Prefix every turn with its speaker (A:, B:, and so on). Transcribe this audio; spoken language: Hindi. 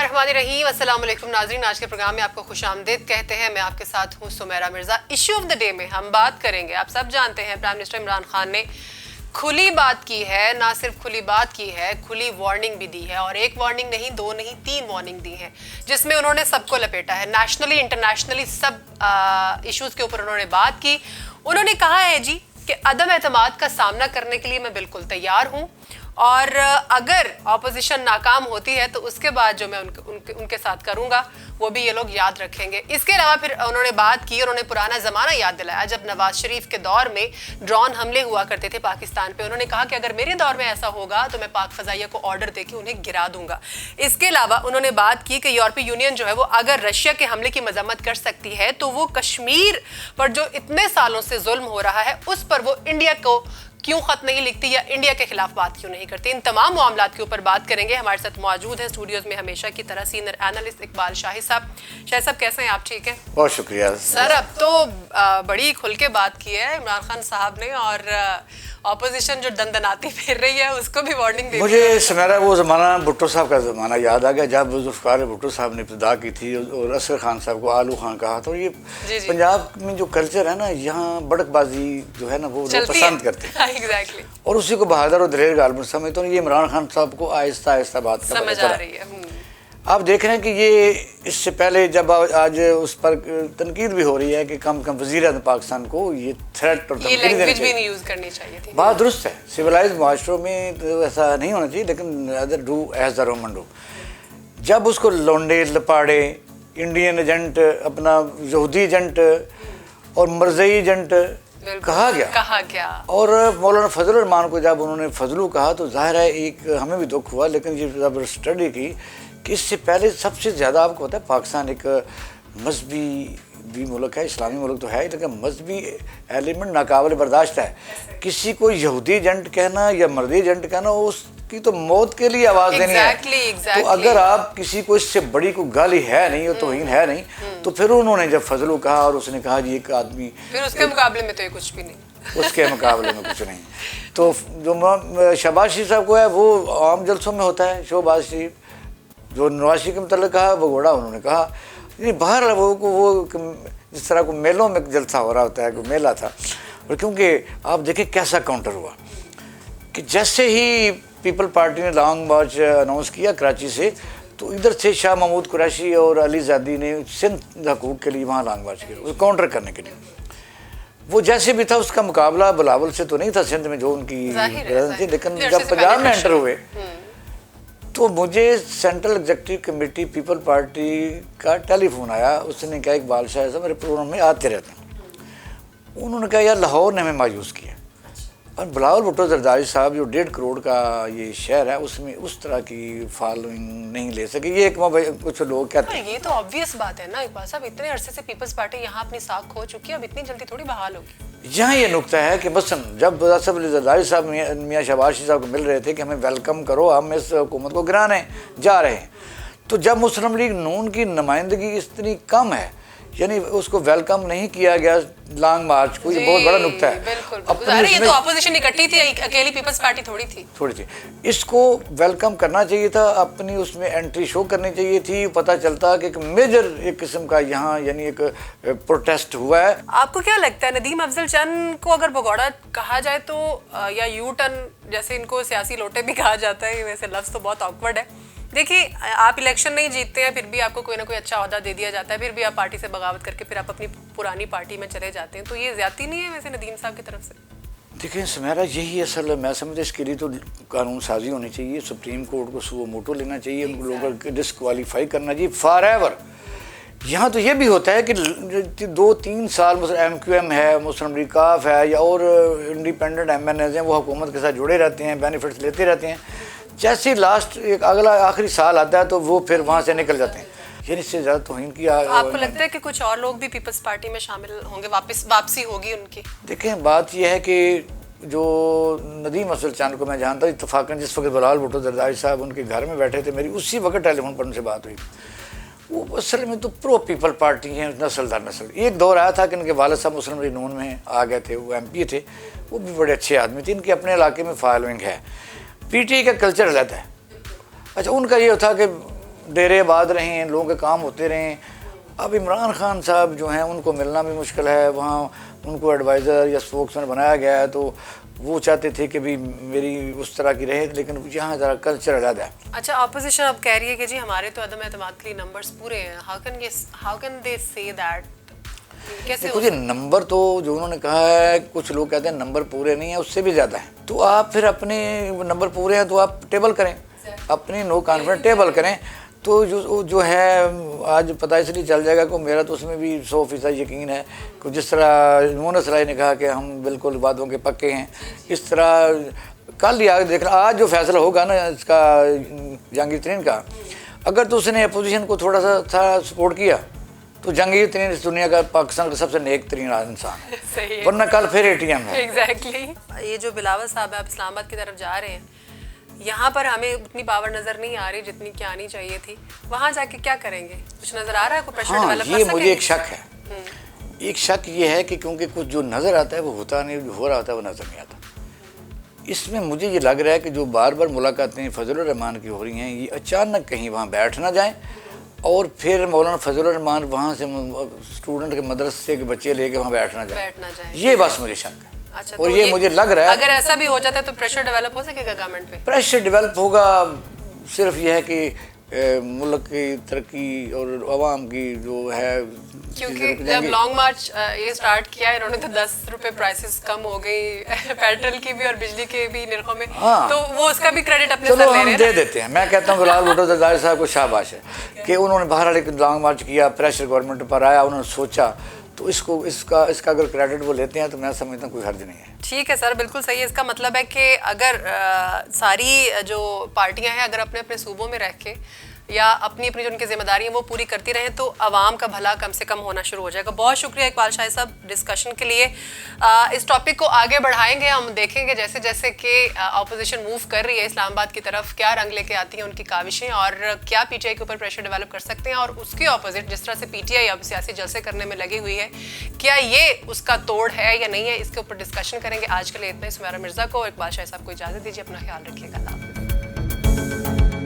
A: बिस्मिल्लाहिर्रहमानिर्रहीम। अस्सलाम वालेकुम नाज़रीन, आज के प्रोग्राम में आपको खुशामदीद कहते हैं। मैं आपके साथ हूँ Sumera Mirza. Issue of the day में हम बात करेंगे, आप सब जानते हैं प्राइम मिनिस्टर इमरान खान ने खुली बात की है, ना सिर्फ खुली बात की है, खुली वार्निंग भी दी है। और एक वार्निंग नहीं, दो नहीं, 3 वार्निंग दी है, जिसमें उन्होंने सबको लपेटा है। नेशनली इंटरनेशनली सब इश्यूज के ऊपर उन्होंने बात की। उन्होंने कहा है जी कि अदम एतमाद का सामना करने के लिए मैं बिल्कुल तैयार हूँ, और अगर ऑपोजिशन नाकाम होती है तो उसके बाद जो मैं उनके साथ करूंगा वो भी ये लोग याद रखेंगे। इसके अलावा फिर उन्होंने बात की, उन्होंने पुराना ज़माना याद दिलाया जब नवाज शरीफ के दौर में ड्रोन हमले हुआ करते थे पाकिस्तान पे। उन्होंने कहा कि अगर मेरे दौर में ऐसा होगा तो मैं पाक फ़ज़ाइया को ऑर्डर देके उन्हें गिरा दूंगा। इसके अलावा उन्होंने बात की कि यूरोपीय यूनियन जो है वो अगर रशिया के हमले की मजम्मत कर सकती है तो वो कश्मीर पर जो इतने सालों से जुल्म हो रहा है उस पर वो इंडिया को क्यों खत नहीं लिखती या इंडिया के खिलाफ बात क्यों नहीं करती। इन तमाम मामलात के ऊपर बात करेंगे। हमारे साथ मौजूद हैं स्टूडियोज में हमेशा की तरह सीनियर एनालिस्ट इकबाल शाही साहब। शाही साहब कैसे हैं आप? ठीक है,
B: बहुत शुक्रिया
A: सर। अब तो बड़ी खुल के बात की है इमरान खान साहब ने, और ऑपोजिशन जो दंदनाती फिर रही है उसको भी वार्निंग दी।
B: मुझे सुमेरा वो ज़माना भुट्टो साहब का ज़माना याद आ गया जब जुल्फ़िकार भुट्टो साहब ने इब्तिदा की थी और असगर खान साहब को आलू खान कहा। तो ये पंजाब में जो कल्चर है ना, यहाँ बड़कबाजी जो है ना वो पसंद करते हैं।
A: एग्जैक्टली।
B: और उसी को बहादुर और दलेर गालिब समझते हैं। ये इमरान खान साहब को आहिस्ता आहिस्ता बात
A: समझ आ रही है।
B: आप देख रहे हैं कि ये इससे पहले जब आज उस पर तनकीद भी हो रही है कि कम कम वज़ीर-ए-आज़म पाकिस्तान को ये थ्रेट और
A: ये लैंग्वेज भी नहीं यूज़ करनी चाहिए थी।
B: बात दुरुस्त है, सिविलाइज माशरों में तो ऐसा नहीं होना चाहिए, लेकिन other do as the Roman do. जब उसको लौंडे लपाड़े, इंडियन एजेंट, अपना यहूदी एजेंट और मरज़ई एजेंट कहा गया और मौलाना फजल रहमान को जब उन्होंने फजलू कहा तो जाहिर है एक हमें भी दुख हुआ। लेकिन ये जब स्टडी की कि इससे पहले सबसे ज़्यादा आपको पता है पाकिस्तान एक मजहबी भी मुल्क है, इस्लामी मुल्क तो है, लेकिन मजहबी एलिमेंट नाकाबिल बर्दाश्त है। किसी को यहूदी एजेंट कहना या मर्दी एजेंट कहना उसकी तो मौत के लिए आवाज़ देनी है। तो अगर आप किसी को इससे बड़ी कोई गाली है नहीं और तौहीन है नहीं, तो फिर उन्होंने जब फजलू कहा और उसने कहा जी एक आदमी, फिर
A: उसके मुकाबले में तो ये कुछ भी नहीं,
B: उसके मुकाबले में कुछ नहीं। तो जो शहबाज शरीफ साहब को है वो आम जलसों में होता है। शहबाज शरीफ जो नवाज शरीफ के मतलब कहा वो घोड़ा उन्होंने कहा, नहीं बाहर वो जिस तरह को मेलों में जलसा हो रहा होता है, कोई मेला था। और क्योंकि आप देखें कैसा काउंटर हुआ कि जैसे ही पीपल पार्टी ने लॉन्ग मार्च अनाउंस किया कराची से, तो इधर से शाह महमूद कुरैशी और अली ज़ादी ने सिंध हकूक़ के लिए वहाँ लॉन्ग मार्च किया, उसको काउंटर करने के लिए। वो जैसे भी था उसका मुकाबला बिलावल से तो नहीं था सिंध में जो उनकी थी, लेकिन जब पंजाब में एंटर हुए तो मुझे central executive committee people party का टेलीफोन आया। उसने कहा इकबाल शाह साहब मेरे प्रोग्राम में आते रहते हैं। उन्होंने कहा यार लाहौर ने हमें मायूस किया, और बिलावल भुट्टो जरदारी साहब जो 1.5 करोड़ का ये शहर है उसमें उस तरह की फॉलोइंग नहीं ले सके। ये एक कुछ लोग कहते हैं।
A: ये तो ऑब्वियस बात है ना इकबाल साहब, इतने अरसे से पीपल्स पार्टी यहाँ अपनी साख खो चुकी है, अब इतनी जल्दी थोड़ी बहाल होगी।
B: यहाँ ये नुकता है कि मसलन जब जरदारी साहब मियाँ शहबाज शरीफ साहब को मिल रहे थे कि हमें वेलकम करो, हम इस हुकूमत को गिराने जा रहे हैं, तो जब मुस्लिम लीग नून की नुमाइंदगी इतनी कम है, यानी उसको वेलकम नहीं किया गया लॉन्ग मार्च को, ये बहुत बड़ा नुकता है।
A: ये तो ऑपोजिशन इकट्ठी थी, अकेली पीपल्स पार्टी थोड़ी थी।
B: इसको वेलकम करना चाहिए था, अपनी उसमें एंट्री शो करनी चाहिए थी। पता चलता कि एक मेजर एक किस्म का यहाँ यानी एक प्रोटेस्ट हुआ है।
A: आपको क्या लगता है नदीम अफजल चंद को अगर भगौड़ा कहा जाए तो, या यू टर्न जैसे इनको सियासी लोटे भी कहा जाता है, वैसे लफ्ज़ तो बहुत ऑकवर्ड है। देखिए आप इलेक्शन नहीं जीतते हैं, फिर भी आपको कोई ना कोई अच्छा ओहदा दे दिया जाता है, फिर भी आप पार्टी से बगावत करके फिर आप अपनी पुरानी पार्टी में चले जाते हैं, तो ये ज्यादती नहीं है वैसे नदीम साहब की तरफ से?
B: देखिए सुमेरा, यही असल मैं समझता इसके लिए तो कानून साजी होनी चाहिए, सुप्रीम कोर्ट को सुओ मोटो लेना चाहिए, उन लोगों को डिस्क्वालीफाई करना चाहिए फॉर एवर। यहाँ तो ये भी होता है कि 2-3 साल मतलब MQM है, मुस्लिम लीग काफ है या और इंडिपेंडेंट MNAs हैं, वो हुकूमत के साथ जुड़े रहते हैं, बेनिफिट्स लेते रहते हैं। जैसे लास्ट एक अगला आखिरी साल आता है तो वो फिर वहाँ से निकल जाते हैं। ये इससे ज़्यादा तौहीन किया।
A: आपको लगता है कि कुछ और लोग भी पीपल्स पार्टी में शामिल होंगे, वापसी होगी उनकी?
B: देखें बात यह है कि जो नदीम अफजल चंद को मैं जानता हूँ इत्तफाकन, जिस वक्त बिलावल भुट्टो जरदारी साहब उनके घर में बैठे थे, मेरी उसी वक्त टेलीफोन पर उनसे बात हुई। वो असल में तो प्रो पीपल पार्टी हैं, नस्ल दर नस्ल। एक दौर आया था कि इनके वालिद साहब मुस्लिम लीग नून में आ गए थे, वो MP थे, वो भी बड़े अच्छे आदमी थे, इनके अपने इलाके में फॉलोइंग है। PTI का कल्चर अलग है। अच्छा, उनका ये था कि डेरे आबाद रहे हैं, लोगों के काम होते रहे। अब इमरान खान साहब जो हैं उनको मिलना भी मुश्किल है, वहाँ उनको एडवाइज़र या स्पोक्समैन बनाया गया है, तो वो चाहते थे कि भी मेरी उस तरह की रहे, लेकिन यहाँ ज़रा कल्चर अलग है।
A: अच्छा, ऑपोजिशन अब कह रही है कि जी हमारे तो अदम एतमाद के लिए नंबर्स पूरे हैं। How can they say that? कैसे?
B: देखो जी, नंबर तो जो उन्होंने कहा है, कुछ लोग कहते हैं नंबर पूरे नहीं है, उससे भी ज़्यादा है। तो आप फिर अपने नंबर पूरे हैं तो आप टेबल करें, अपनी नो कॉन्फिडेंस टेबल करें। तो जो है आज पता इसलिए चल जाएगा कि मेरा तो उसमें भी 100% यकीन है कि जिस तरह मोहन सराय ने कहा कि हम बिल्कुल वादों के पक्के हैं, इस तरह कल ही आगे देखना, आज जो फैसला होगा ना इसका जहांगीर तरीन का, अगर तो उसने अपोजिशन को थोड़ा सा सपोर्ट किया तो जहांगीर तरीन इस दुनिया का, पाकिस्तान का सबसे नेक तरीन इंसान है, वरना कल फिर ATM है।
A: एग्जैक्टली। ये जो बिलावल साहब है, आप इस्लामाबाद की तरफ जा रहे हैं, यहाँ पर हमें उतनी पावर नजर नहीं आ रही जितनी की आनी चाहिए थी। वहाँ जाके क्या करेंगे? कुछ नजर आ रहा है? कोई प्रेशर डेवलप कर
B: ये
A: सकेंगे?
B: मुझे एक शक है। एक शक ये है कि क्योंकि कुछ जो नज़र आता है वो होता नहीं, जो हो रहा होता है वो नज़र नहीं आता। इसमें मुझे ये लग रहा है कि जो बार बार मुलाकातें फजलुर रहमान की हो रही हैं, ये अचानक कहीं वहाँ बैठ ना जाएं और फिर मौलाना फजलुर रहमान वहाँ से स्टूडेंट के मदरसे के बच्चे लेके वहाँ बैठ ना जाए, ये बस मुझे शक है।
A: अच्छा,
B: और
A: तो
B: ये मुझे लग रहा है
A: अगर ऐसा भी हो जाता है तो प्रेशर डेवलप हो सकेगा गवर्नमेंट पे?
B: प्रेशर डेवलप होगा, सिर्फ यह है कि मुल्क की तरक्की और आवाम की जो है,
A: क्योंकि जब लॉन्ग मार्च ये स्टार्ट किया इन्होंने तो 10 रुपए प्राइसेस कम हो गई पेट्रोल की भी और बिजली के भी निर्खों में।
B: हाँ।
A: तो वो उसका भी क्रेडिट अपने
B: चलो
A: सर ले
B: हम
A: रहे
B: दे
A: हैं।
B: देते हैं। मैं कहता हूँ फिलहाल भुट्टो जरदारी साहब को शाबाश है कि उन्होंने बहरहाल एक लॉन्ग मार्च किया, प्रेशर गवर्नमेंट पर आया, उन्होंने सोचा, तो इसका अगर क्रेडिट वो लेते हैं तो मैं समझता हूँ कोई हर्ज नहीं है।
A: ठीक है सर, बिल्कुल सही है। इसका मतलब है कि अगर सारी जो पार्टियां हैं अगर अपने अपने सूबों में रह के या अपनी अपनी जो उनकी जिम्मेदारी है वो पूरी करती रहें तो आवाम का भला कम से कम होना शुरू हो जाएगा। बहुत शुक्रिया इकबाल शाह साहब डिस्कशन के लिए। इस टॉपिक को आगे बढ़ाएंगे, हम देखेंगे जैसे जैसे कि अपोजिशन मूव कर रही है इस्लामाबाद की तरफ, क्या रंग लेके आती हैं उनकी काविशें और क्या PTI के ऊपर प्रेशर डेवलप कर सकते हैं, और उसके ऑपोजिट जिस तरह से PTI अब सियासी जलसे करने में लगी हुई है, क्या ये उसका तोड़ है या नहीं है, इसके ऊपर डिस्कशन करेंगे। आज के लिए इतना ही। सुमेरा मिर्जा को और इकबाल शाह साहब को इजाज़त दीजिए, अपना ख्याल रखिएगा। अल्लाह हाफ़िज़।